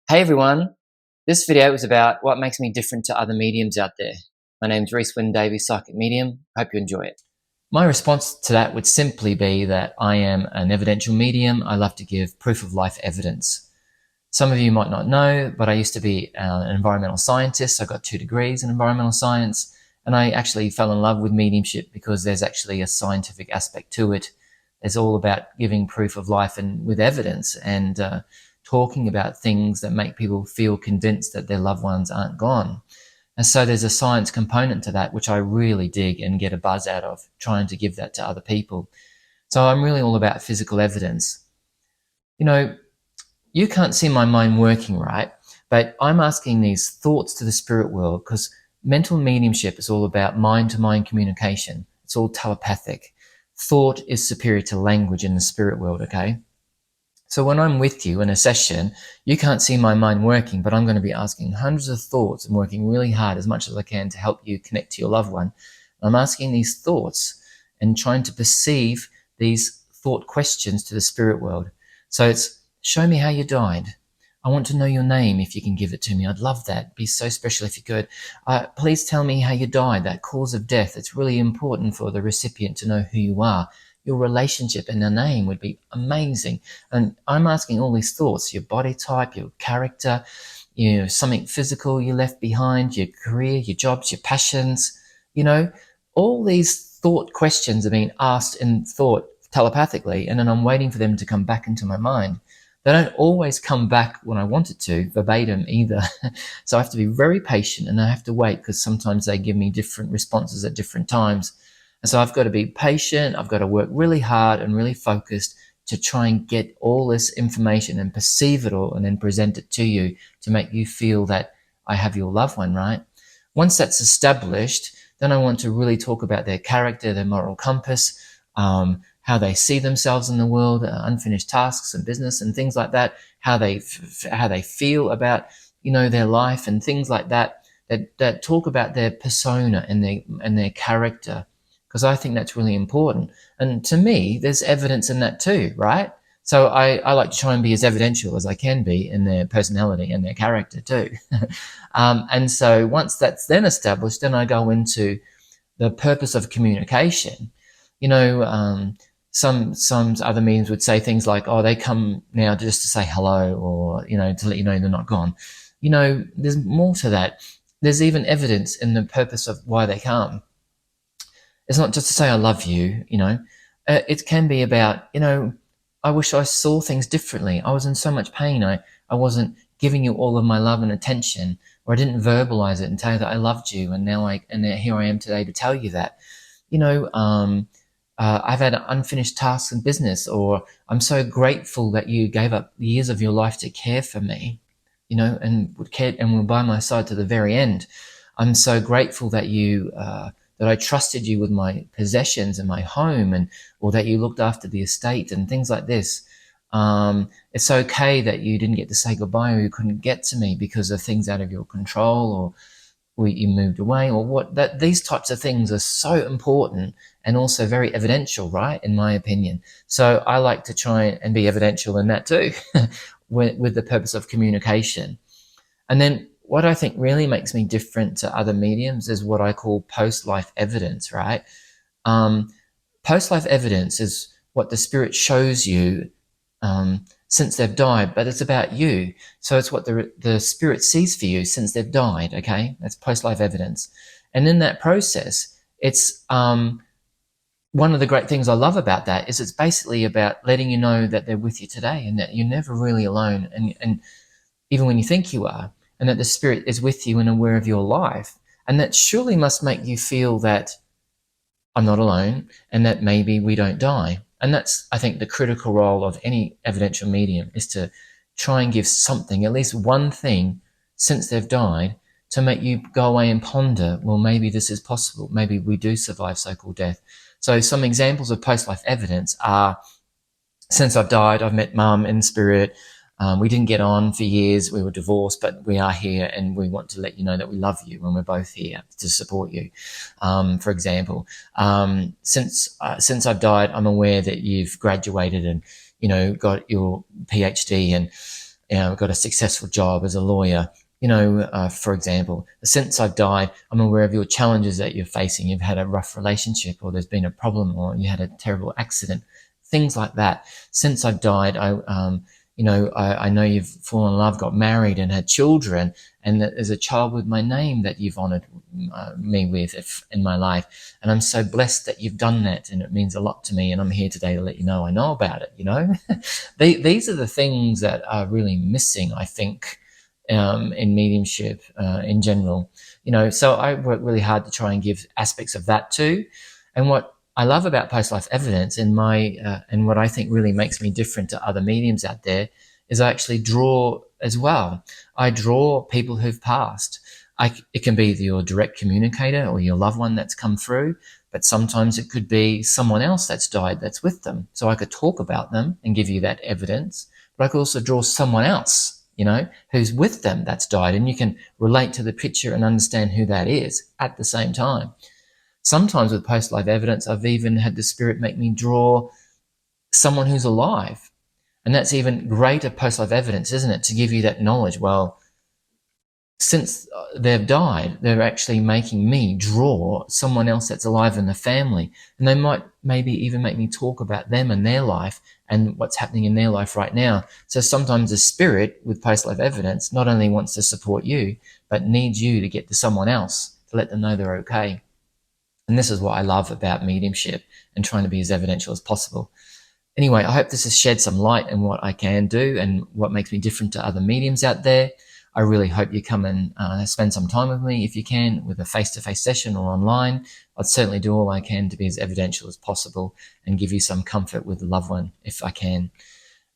Hey everyone, this video is about what makes me different to other mediums out there. My name's Rhys Wynn Davies, Psychic Medium. Hope you enjoy it. My response to that would simply be that I am an evidential medium. I love to give proof of life evidence. Some of you might not know, but I used to be an environmental scientist. I got 2 degrees in environmental science, and I actually fell in love with mediumship because there's actually a scientific aspect to it. It's all about giving proof of life and with evidence and talking about things that make people feel convinced that their loved ones aren't gone. And so there's a science component to that, which I really dig and get a buzz out of, trying to give that to other people. So I'm really all about physical evidence. You know, you can't see my mind working, right? But I'm asking these thoughts to the spirit world because mental mediumship is all about mind-to-mind communication. It's all telepathic. Thought is superior to language in the spirit world, okay? So when I'm with you in a session, you can't see my mind working, but I'm going to be asking hundreds of thoughts and working really hard as much as I can to help you connect to your loved one. I'm asking these thoughts and trying to perceive these thought questions to the spirit world. So it's, show me how you died. I want to know your name if you can give it to me. I'd love that. It'd be so special if you could. Please tell me how you died, that cause of death. It's really important for the recipient to know who you are. Your relationship and your name would be amazing. And I'm asking all these thoughts, your body type, your character, something physical you left behind, your career, your jobs, your passions, all these thought questions are being asked in thought telepathically, and then I'm waiting for them to come back into my mind. They don't always come back when I want it to, verbatim either. So I have to be very patient and I have to wait because sometimes they give me different responses at different times. And so I've got to be patient. I've got to work really hard and really focused to try and get all this information and perceive it all and then present it to you to make you feel that I have your loved one, right? Once that's established, then I want to really talk about their character, their moral compass, how they see themselves in the world, unfinished tasks and business and things like that, how they feel about, their life and things like that, that talk about their persona and their character. Because I think that's really important. And to me, there's evidence in that too, right? So I like to try and be as evidential as I can be in their personality and their character too. And so once that's then established, then I go into the purpose of communication. Some other mediums would say things like, oh, they come now just to say hello or, to let you know they're not gone. There's more to that. There's even evidence in the purpose of why they come. It's not just to say I love you, it can be about, I wish I saw things differently. I was in so much pain. I wasn't giving you all of my love and attention, or I didn't verbalize it and tell you that I loved you. And here I am today to tell you that, I've had unfinished tasks in business, or I'm so grateful that you gave up years of your life to care for me, and would care and were by my side to the very end. I'm so grateful that that I trusted you with my possessions and my home, or that you looked after the estate and things like this. It's okay that you didn't get to say goodbye, or you couldn't get to me because of things out of your control, or you moved away, or these types of things are so important and also very evidential, right? In my opinion. So I like to try and be evidential in that too, with the purpose of communication. And then what I think really makes me different to other mediums is what I call post-life evidence, right? Post-life evidence is what the spirit shows you since they've died, but it's about you. So it's what the spirit sees for you since they've died, okay? That's post-life evidence. And in that process, it's one of the great things I love about that is it's basically about letting you know that they're with you today and that you're never really alone, and even when you think you are, and that the spirit is with you and aware of your life. And that surely must make you feel that I'm not alone and that maybe we don't die. And that's, I think, the critical role of any evidential medium, is to try and give something, at least one thing, since they've died, to make you go away and ponder, well, maybe this is possible. Maybe we do survive so-called death. So some examples of post-life evidence are, since I've died, I've met Mum in spirit. We didn't get on for years. We were divorced, but we are here, and we want to let you know that we love you when we're both here to support you. For example, since I've died, I'm aware that you've graduated and, got your PhD, and got a successful job as a lawyer. For example, since I've died, I'm aware of your challenges that you're facing. You've had a rough relationship, or there's been a problem, or you had a terrible accident, things like that. Since I've died, I know you've fallen in love, got married, and had children, and that there's a child with my name that you've honored me with in my life. And I'm so blessed that you've done that, and it means a lot to me. And I'm here today to let you know I know about it. These are the things that are really missing, I think, in mediumship in general. So I work really hard to try and give aspects of that too. And what I love about post-life evidence and what I think really makes me different to other mediums out there is I actually draw as well. I draw people who've passed. It can be your direct communicator or your loved one that's come through, but sometimes it could be someone else that's died that's with them. So I could talk about them and give you that evidence, but I could also draw someone else, who's with them that's died, and you can relate to the picture and understand who that is at the same time. Sometimes with post-life evidence, I've even had the spirit make me draw someone who's alive. And that's even greater post-life evidence, isn't it? To give you that knowledge. Well, since they've died, they're actually making me draw someone else that's alive in the family. And they might maybe even make me talk about them and their life and what's happening in their life right now. So sometimes the spirit with post-life evidence not only wants to support you, but needs you to get to someone else to let them know they're okay. And this is what I love about mediumship and trying to be as evidential as possible. Anyway, I hope this has shed some light on what I can do and what makes me different to other mediums out there. I really hope you come and spend some time with me if you can, with a face-to-face session or online. I'd certainly do all I can to be as evidential as possible and give you some comfort with a loved one if I can.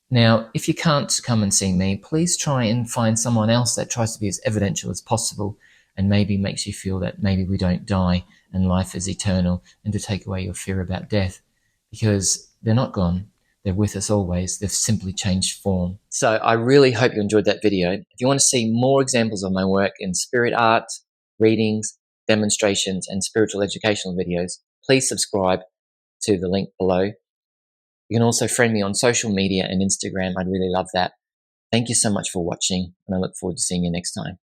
Now, if you can't come and see me, please try and find someone else that tries to be as evidential as possible and maybe makes you feel that maybe we don't die and life is eternal, and to take away your fear about death, because they're not gone. They're with us always. They've simply changed form. So I really hope you enjoyed that video. If you want to see more examples of my work in spirit art, readings, demonstrations, and spiritual educational videos, please subscribe to the link below. You can also friend me on social media and Instagram. I'd really love that. Thank you so much for watching, and I look forward to seeing you next time.